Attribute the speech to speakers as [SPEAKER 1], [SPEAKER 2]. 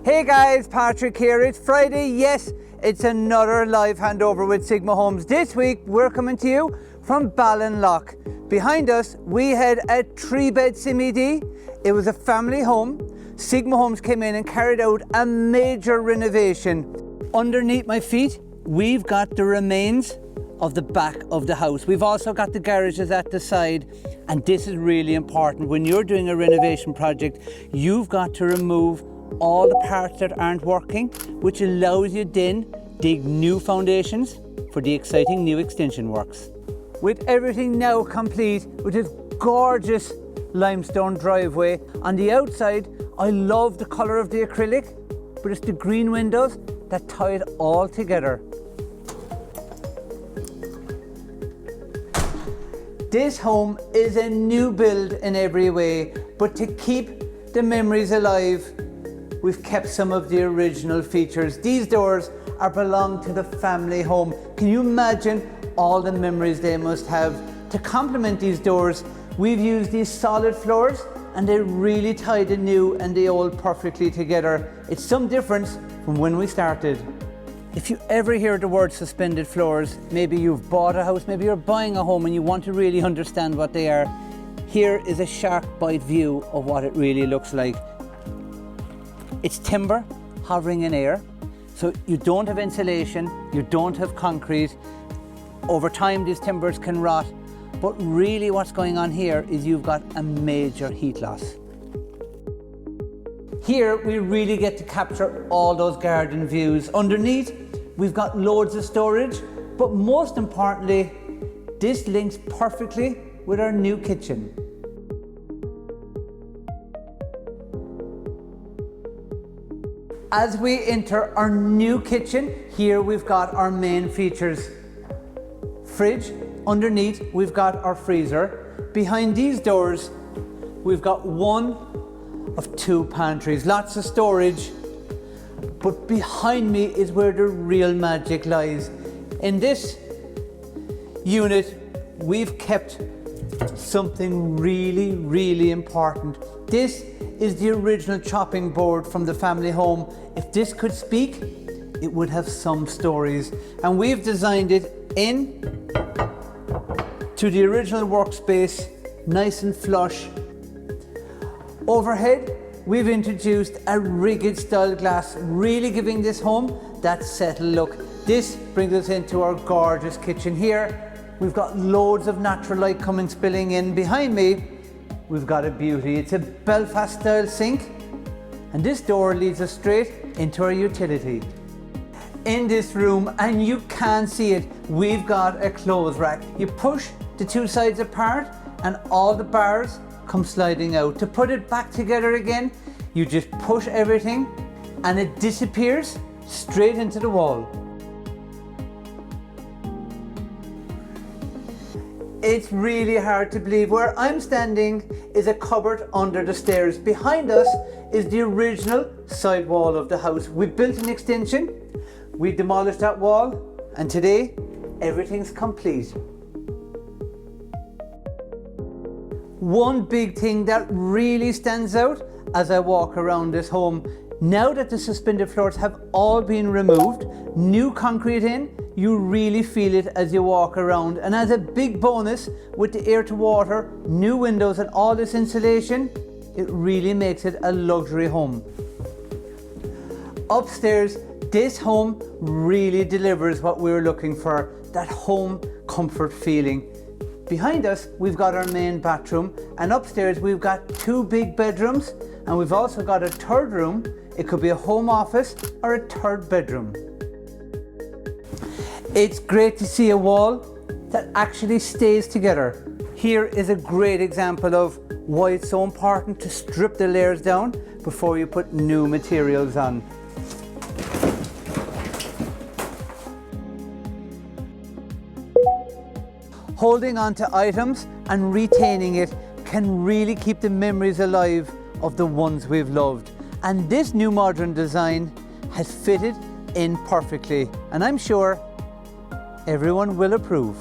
[SPEAKER 1] Hey guys, Patrick here. It's Friday. Yes, it's another live handover with Sigma Homes. This week we're coming to you from Ballinlough. Behind us we had a 3-bed semi-D. It was a family home. Sigma Homes came in and carried out a major renovation. Underneath my feet we've got the remains of the back of the house. We've also got the garages at the side, and this is really important. When you're doing a renovation project, you've got to remove all the parts that aren't working, which allows you then dig new foundations for the exciting new extension works. With everything now complete with this gorgeous limestone driveway on the outside, I love the colour of the acrylic, but it's the green windows that tie it all together. This home is a new build in every way, but to keep the memories alive, we've kept some of the original features. These doors belong to the family home. Can you imagine all the memories they must have? To complement these doors, we've used these solid floors, and they really tie the new and the old perfectly together. It's some difference from when we started. If you ever hear the word suspended floors, maybe you've bought a house, maybe you're buying a home and you want to really understand what they are, here is a shark bite view of what it really looks like. It's timber hovering in air, so you don't have insulation, you don't have concrete. Over time these timbers can rot, but really what's going on here is you've got a major heat loss. Here we really get to capture all those garden views. Underneath we've got loads of storage, but most importantly, this links perfectly with our new kitchen. As we enter our new kitchen, here we've got our main features. Fridge, underneath we've got our freezer. Behind these doors, we've got one of 2 pantries, lots of storage. But behind me is where the real magic lies. In this unit, we've kept something really, really important. This is the original chopping board from the family home. If this could speak, it would have some stories. And we've designed it in to the original workspace, nice and flush. Overhead, we've introduced a rigid style glass, really giving this home that settled look. This brings us into our gorgeous kitchen here. We've got loads of natural light coming spilling in. Behind me, we've got a beauty. It's a Belfast style sink, and this door leads us straight into our utility. In this room, and you can see it, we've got a clothes rack. You push the 2 sides apart and all the bars come sliding out. To put it back together again, you just push everything and it disappears straight into the wall. It's really hard to believe. Where I'm standing is a cupboard under the stairs. Behind us is the original side wall of the house. We built an extension, we demolished that wall, and today everything's complete. One big thing that really stands out as I walk around this home, now that the suspended floors have all been removed, new concrete in, you really feel it as you walk around. And as a big bonus, with the air to water, new windows and all this insulation, it really makes it a luxury home. Upstairs, this home really delivers what we were looking for, that home comfort feeling. Behind us, we've got our main bathroom, and upstairs we've got 2 big bedrooms, and we've also got a 3rd room. It could be a home office or a 3rd bedroom. It's great to see a wall that actually stays together. Here is a great example of why it's so important to strip the layers down before you put new materials on. Holding on to items and retaining it can really keep the memories alive of the ones we've loved. And this new modern design has fitted in perfectly, and I'm sure everyone will approve.